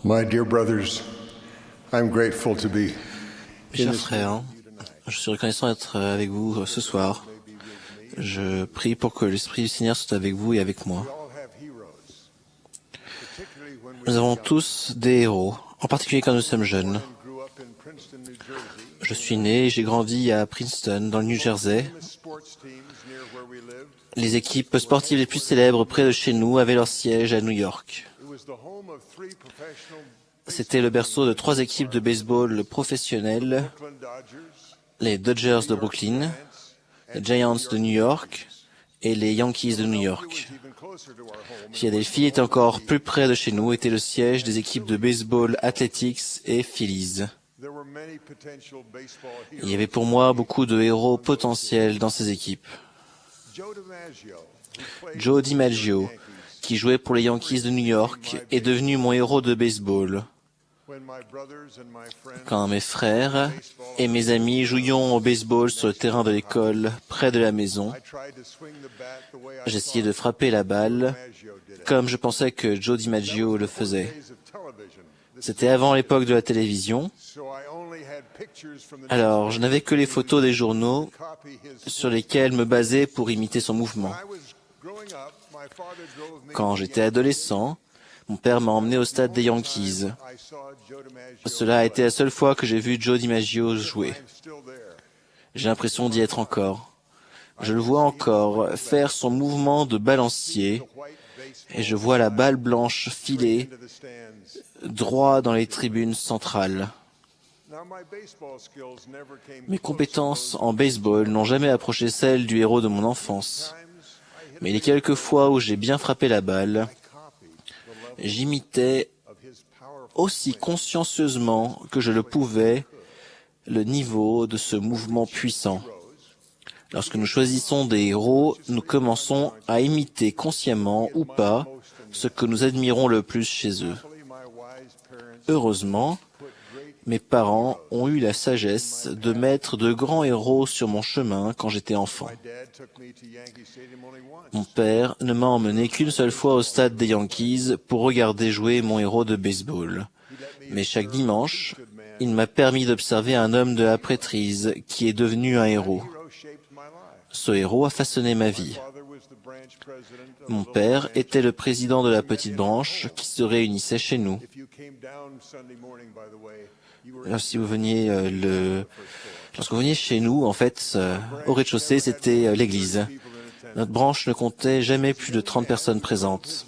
My dear brothers, I'm grateful to be Mes chers frères, je suis reconnaissant d'être avec vous ce soir. Je prie pour que l'Esprit du Seigneur soit avec vous et avec moi. Nous avons tous des héros, en particulier quand nous sommes jeunes. Je suis né et j'ai grandi à Princeton, dans le New Jersey. Les équipes sportives les plus célèbres près de chez nous avaient leur siège à New York. C'était le berceau de 3 équipes de baseball professionnelles, les Dodgers de Brooklyn, les Giants de New York et les Yankees de New York. Philadelphie était encore plus près de chez nous, était le siège des équipes de baseball Athletics et Phillies. Il y avait pour moi beaucoup de héros potentiels dans ces équipes. Joe DiMaggio, qui jouait pour les Yankees de New York, est devenu mon héros de baseball. Quand mes frères et mes amis jouions au baseball sur le terrain de l'école, près de la maison, j'essayais de frapper la balle comme je pensais que Joe DiMaggio le faisait. C'était avant l'époque de la télévision, alors je n'avais que les photos des journaux sur lesquelles me baser pour imiter son mouvement. Quand j'étais adolescent, mon père m'a emmené au stade des Yankees. Cela a été la seule fois que j'ai vu Joe DiMaggio jouer. J'ai l'impression d'y être encore. Je le vois encore faire son mouvement de balancier et je vois la balle blanche filer droit dans les tribunes centrales. Mes compétences en baseball n'ont jamais approché celles du héros de mon enfance. Mais les quelques fois où j'ai bien frappé la balle, j'imitais aussi consciencieusement que je le pouvais le niveau de ce mouvement puissant. Lorsque nous choisissons des héros, nous commençons à imiter consciemment ou pas ce que nous admirons le plus chez eux. Heureusement, mes parents ont eu la sagesse de mettre de grands héros sur mon chemin quand j'étais enfant. Mon père ne m'a emmené qu'une seule fois au stade des Yankees pour regarder jouer mon héros de baseball. Mais chaque dimanche, il m'a permis d'observer un homme de la prêtrise qui est devenu un héros. Ce héros a façonné ma vie. Mon père était le président de la petite branche qui se réunissait chez nous. Lorsque vous veniez chez nous, en fait, au rez-de-chaussée, c'était l'église. Notre branche ne comptait jamais plus de 30 personnes présentes.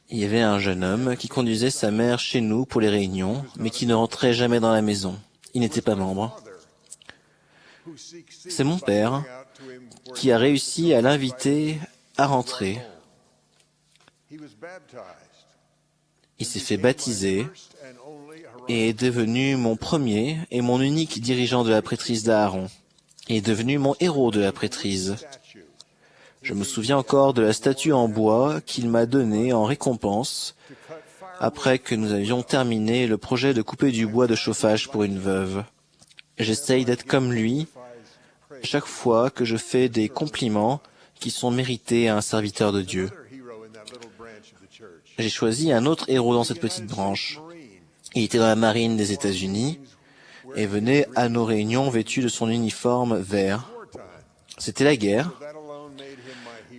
Il y avait un jeune homme qui conduisait sa mère chez nous pour les réunions, mais qui ne rentrait jamais dans la maison. Il n'était pas membre. C'est mon père qui a réussi à l'inviter à rentrer. Il s'est fait baptiser et est devenu mon premier et mon unique dirigeant de la prêtrise d'Aaron. Il est devenu mon héros de la prêtrise. Je me souviens encore de la statue en bois qu'il m'a donnée en récompense après que nous avions terminé le projet de couper du bois de chauffage pour une veuve. J'essaye d'être comme lui chaque fois que je fais des compliments qui sont mérités à un serviteur de Dieu. J'ai choisi un autre héros dans cette petite branche. Il était dans la marine des États-Unis et venait à nos réunions vêtu de son uniforme vert. C'était la guerre.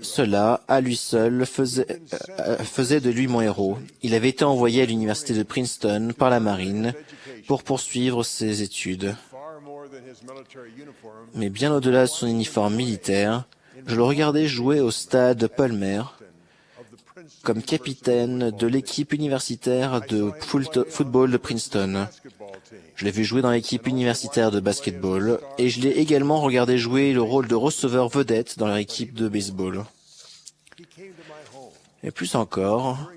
Cela, à lui seul, faisait de lui mon héros. Il avait été envoyé à l'université de Princeton par la marine pour poursuivre ses études. Mais bien au-delà de son uniforme militaire, je le regardais jouer au stade Palmer comme capitaine de l'équipe universitaire de football de Princeton. Je l'ai vu jouer dans l'équipe universitaire de basketball et je l'ai également regardé jouer le rôle de receveur vedette dans leur équipe de baseball. Et plus encore,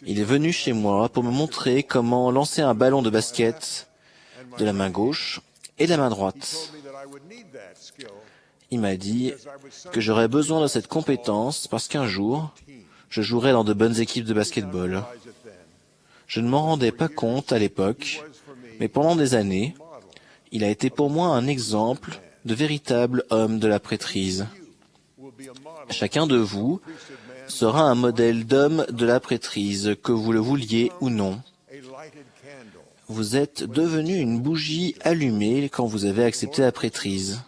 il est venu chez moi pour me montrer comment lancer un ballon de basket de la main gauche et de la main droite. Il m'a dit que j'aurais besoin de cette compétence parce qu'un jour, je jouerais dans de bonnes équipes de basketball. Je ne m'en rendais pas compte à l'époque, mais pendant des années, il a été pour moi un exemple de véritable homme de la prêtrise. Chacun de vous sera un modèle d'homme de la prêtrise, que vous le vouliez ou non. Vous êtes devenu une bougie allumée quand vous avez accepté la prêtrise.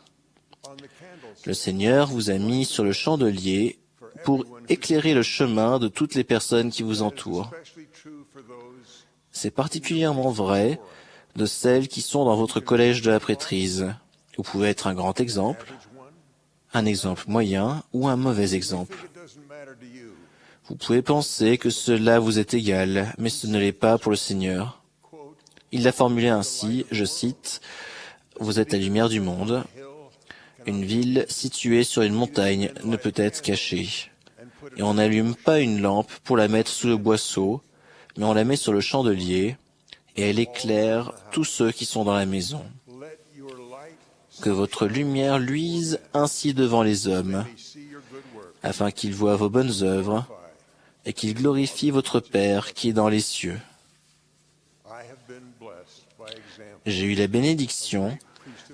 Le Seigneur vous a mis sur le chandelier pour éclairer le chemin de toutes les personnes qui vous entourent. C'est particulièrement vrai de celles qui sont dans votre collège de la prêtrise. Vous pouvez être un grand exemple, un exemple moyen ou un mauvais exemple. Vous pouvez penser que cela vous est égal, mais ce ne l'est pas pour le Seigneur. Il l'a formulé ainsi, je cite, « Vous êtes la lumière du monde. Une ville située sur une montagne ne peut être cachée. Et on n'allume pas une lampe pour la mettre sous le boisseau, mais on la met sur le chandelier, et elle éclaire tous ceux qui sont dans la maison. Que votre lumière luise ainsi devant les hommes, afin qu'ils voient vos bonnes œuvres, et qu'ils glorifient votre Père qui est dans les cieux. » J'ai eu la bénédiction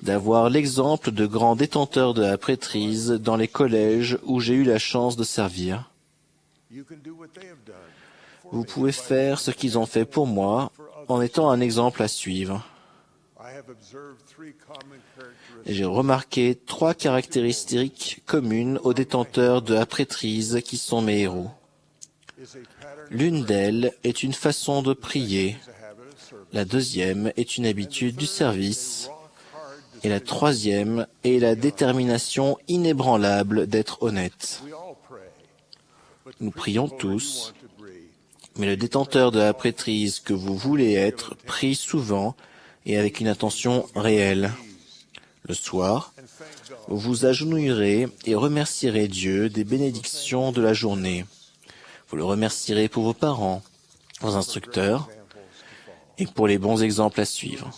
d'avoir l'exemple de grands détenteurs de la prêtrise dans les collèges où j'ai eu la chance de servir. Vous pouvez faire ce qu'ils ont fait pour moi en étant un exemple à suivre. J'ai remarqué 3 caractéristiques communes aux détenteurs de la prêtrise qui sont mes héros. L'une d'elles est une façon de prier, la deuxième est une habitude du service, et la troisième est la détermination inébranlable d'être honnête. Nous prions tous, mais le détenteur de la prêtrise que vous voulez être prie souvent et avec une intention réelle. Le soir, vous vous agenouillerez et remercierez Dieu des bénédictions de la journée. Vous le remercierez pour vos parents, vos instructeurs, et pour les bons exemples à suivre.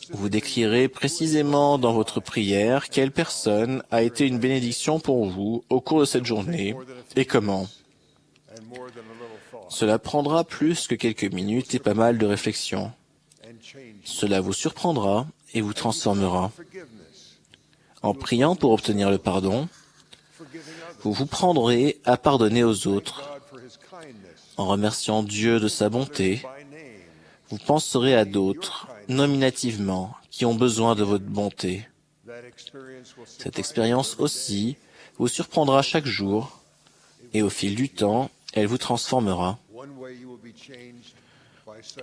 Vous décrirez précisément dans votre prière quelle personne a été une bénédiction pour vous au cours de cette journée et comment. Cela prendra plus que quelques minutes et pas mal de réflexion. Cela vous surprendra et vous transformera. En priant pour obtenir le pardon, vous vous prendrez à pardonner aux autres. En remerciant Dieu de sa bonté, vous penserez à d'autres, nominativement, qui ont besoin de votre bonté. Cette expérience aussi vous surprendra chaque jour, et au fil du temps, elle vous transformera.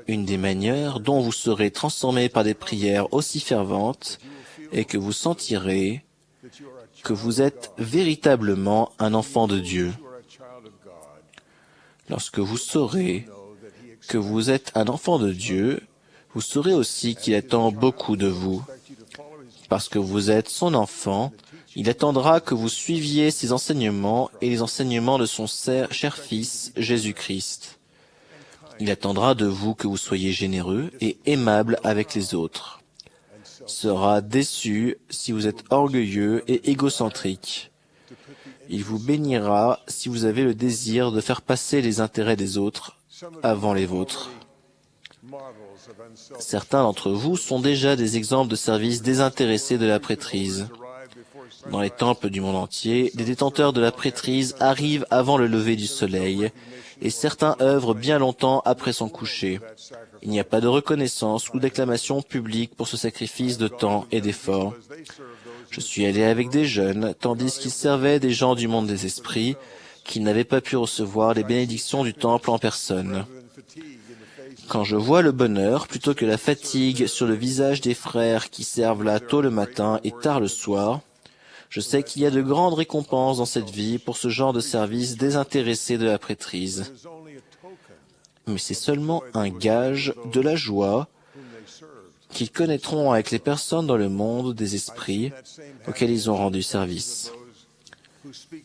Une des manières dont vous serez transformé par des prières aussi ferventes est que vous sentirez que vous êtes véritablement un enfant de Dieu. Lorsque vous saurez que vous êtes un enfant de Dieu, vous saurez aussi qu'il attend beaucoup de vous. Parce que vous êtes son enfant, il attendra que vous suiviez ses enseignements et les enseignements de son cher Fils, Jésus-Christ. Il attendra de vous que vous soyez généreux et aimables avec les autres. Sera déçu si vous êtes orgueilleux et égocentrique. Il vous bénira si vous avez le désir de faire passer les intérêts des autres avant les vôtres. Certains d'entre vous sont déjà des exemples de services désintéressés de la prêtrise. Dans les temples du monde entier, des détenteurs de la prêtrise arrivent avant le lever du soleil, et certains œuvrent bien longtemps après son coucher. Il n'y a pas de reconnaissance ou d'acclamation publique pour ce sacrifice de temps et d'effort. Je suis allé avec des jeunes, tandis qu'ils servaient des gens du monde des esprits, qui n'avaient pas pu recevoir les bénédictions du temple en personne. Quand je vois le bonheur plutôt que la fatigue sur le visage des frères qui servent là tôt le matin et tard le soir, je sais qu'il y a de grandes récompenses dans cette vie pour ce genre de service désintéressé de la prêtrise. Mais c'est seulement un gage de la joie qu'ils connaîtront avec les personnes dans le monde des esprits auxquels ils ont rendu service.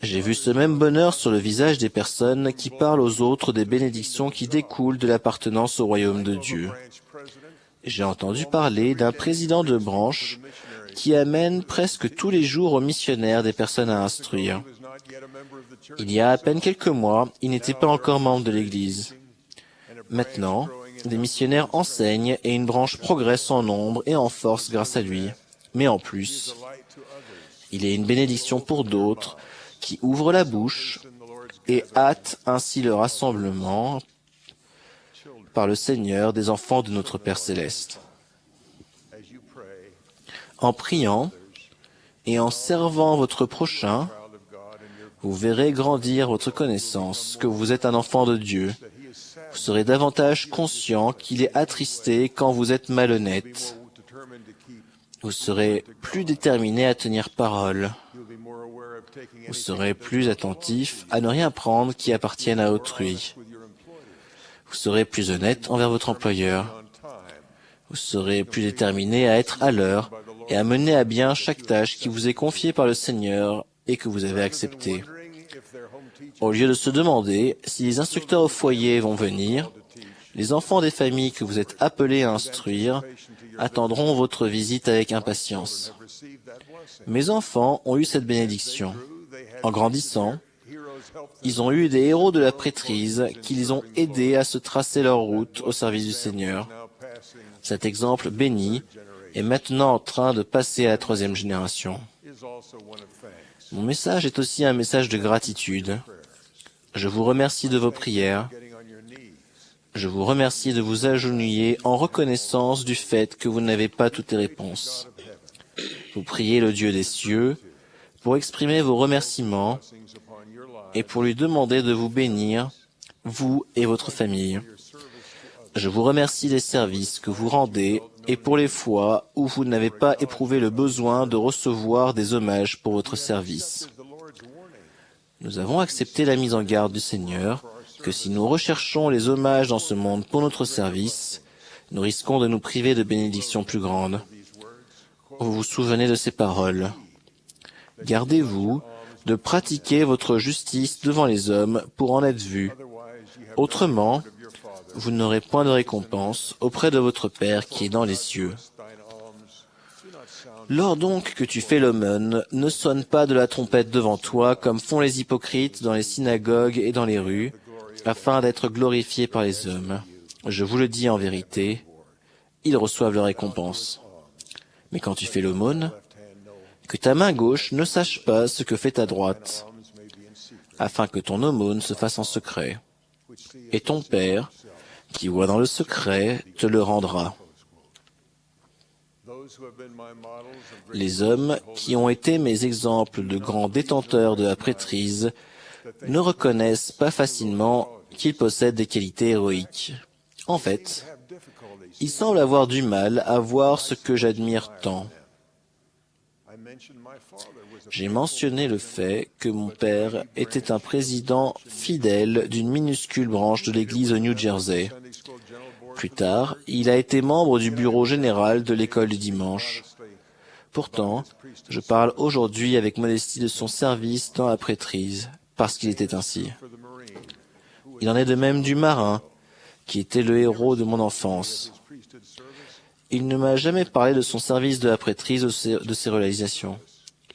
J'ai vu ce même bonheur sur le visage des personnes qui parlent aux autres des bénédictions qui découlent de l'appartenance au royaume de Dieu. J'ai entendu parler d'un président de branche qui amène presque tous les jours aux missionnaires des personnes à instruire. Il y a à peine quelques mois, il n'était pas encore membre de l'Église. Maintenant, des missionnaires enseignent et une branche progresse en nombre et en force grâce à lui. Mais en plus, il est une bénédiction pour d'autres qui ouvrent la bouche et hâte ainsi le rassemblement par le Seigneur des enfants de notre Père céleste. En priant et en servant votre prochain, vous verrez grandir votre connaissance que vous êtes un enfant de Dieu. Vous serez davantage conscient qu'il est attristé quand vous êtes malhonnête. Vous serez plus déterminé à tenir parole. Vous serez plus attentif à ne rien prendre qui appartienne à autrui. Vous serez plus honnête envers votre employeur. Vous serez plus déterminé à être à l'heure et à mener à bien chaque tâche qui vous est confiée par le Seigneur et que vous avez acceptée. Au lieu de se demander si les instructeurs au foyer vont venir, les enfants des familles que vous êtes appelés à instruire attendront votre visite avec impatience. Mes enfants ont eu cette bénédiction. En grandissant, ils ont eu des héros de la prêtrise qui les ont aidés à se tracer leur route au service du Seigneur. Cet exemple béni est maintenant en train de passer à la 3e génération. Mon message est aussi un message de gratitude. Je vous remercie de vos prières. Je vous remercie de vous agenouiller en reconnaissance du fait que vous n'avez pas toutes les réponses. Vous priez le Dieu des cieux pour exprimer vos remerciements et pour lui demander de vous bénir, vous et votre famille. Je vous remercie des services que vous rendez et pour les fois où vous n'avez pas éprouvé le besoin de recevoir des hommages pour votre service. Nous avons accepté la mise en garde du Seigneur que si nous recherchons les hommages dans ce monde pour notre service, nous risquons de nous priver de bénédictions plus grandes. Vous vous souvenez de ces paroles. Gardez-vous de pratiquer votre justice devant les hommes pour en être vu. Autrement, vous n'aurez point de récompense auprès de votre Père qui est dans les cieux. Lors donc que tu fais l'aumône, ne sonne pas de la trompette devant toi comme font les hypocrites dans les synagogues et dans les rues, afin d'être glorifiés par les hommes. Je vous le dis en vérité, ils reçoivent leur récompense. Mais quand tu fais l'aumône, que ta main gauche ne sache pas ce que fait ta droite, afin que ton aumône se fasse en secret. Et ton Père, qui voit dans le secret, te le rendra. Les hommes qui ont été mes exemples de grands détenteurs de la prêtrise ne reconnaissent pas facilement qu'ils possèdent des qualités héroïques. En fait, ils semblent avoir du mal à voir ce que j'admire tant. J'ai mentionné le fait que mon père était un président fidèle d'une minuscule branche de l'église au New Jersey. Plus tard, il a été membre du bureau général de l'école du dimanche. Pourtant, je parle aujourd'hui avec modestie de son service dans la prêtrise, parce qu'il était ainsi. Il en est de même du marin, qui était le héros de mon enfance. Il ne m'a jamais parlé de son service de la prêtrise ou de ses réalisations.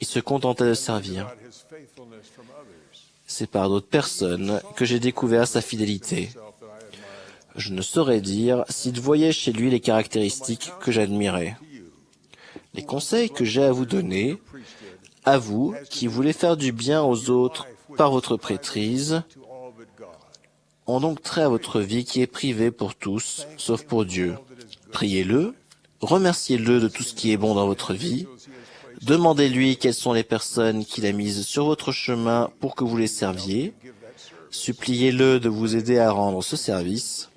Il se contentait de servir. C'est par d'autres personnes que j'ai découvert sa fidélité. Je ne saurais dire s'il voyait chez lui les caractéristiques que j'admirais. Les conseils que j'ai à vous donner, à vous qui voulez faire du bien aux autres par votre prêtrise, ont donc trait à votre vie qui est privée pour tous, sauf pour Dieu. Priez-le, remerciez-le de tout ce qui est bon dans votre vie, demandez-lui quelles sont les personnes qu'il a mises sur votre chemin pour que vous les serviez, suppliez-le de vous aider à rendre ce service,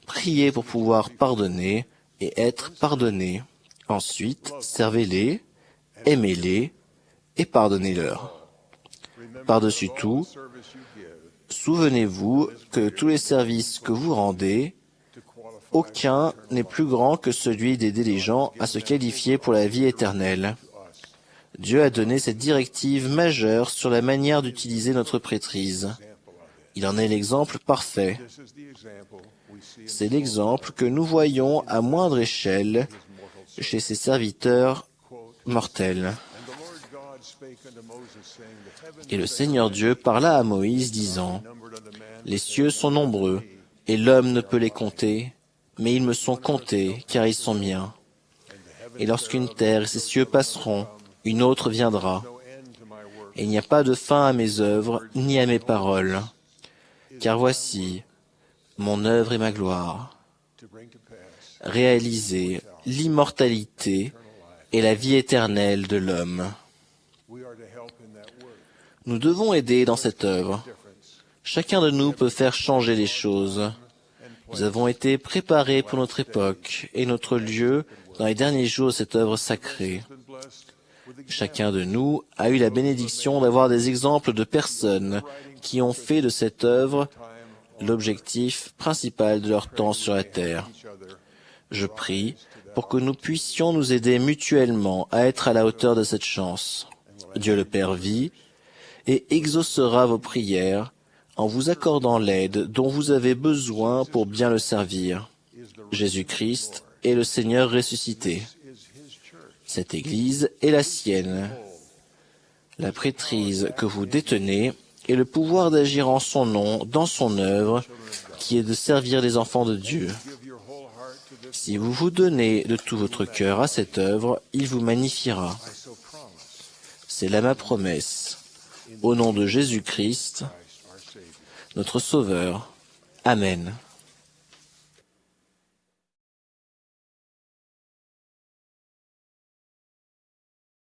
priez pour pouvoir pardonner et être pardonné. Ensuite, servez-les, aimez-les et pardonnez-leur. Par-dessus tout, souvenez-vous que tous les services que vous rendez, aucun n'est plus grand que celui d'aider les gens à se qualifier pour la vie éternelle. Dieu a donné cette directive majeure sur la manière d'utiliser notre prêtrise. Il en est l'exemple parfait. C'est l'exemple que nous voyons à moindre échelle chez ses serviteurs mortels. Et le Seigneur Dieu parla à Moïse, disant, « Les cieux sont nombreux, et l'homme ne peut les compter, mais ils me sont comptés, car ils sont miens. Et lorsqu'une terre et ses cieux passeront, une autre viendra. et il n'y a pas de fin à mes œuvres ni à mes paroles. Car voici, mon œuvre et ma gloire, réaliser l'immortalité et la vie éternelle de l'homme. Nous devons aider dans cette œuvre. Chacun de nous peut faire changer les choses. Nous avons été préparés pour notre époque et notre lieu dans les derniers jours de cette œuvre sacrée. Chacun de nous a eu la bénédiction d'avoir des exemples de personnes qui ont fait de cette œuvre l'objectif principal de leur temps sur la terre. Je prie pour que nous puissions nous aider mutuellement à être à la hauteur de cette chance. Dieu le Père vit et exaucera vos prières en vous accordant l'aide dont vous avez besoin pour bien le servir. Jésus-Christ est le Seigneur ressuscité. Cette Église est la sienne. La prêtrise que vous détenez et le pouvoir d'agir en son nom, dans son œuvre, qui est de servir les enfants de Dieu. Si vous vous donnez de tout votre cœur à cette œuvre, il vous magnifiera. C'est là ma promesse. Au nom de Jésus-Christ, notre Sauveur. Amen.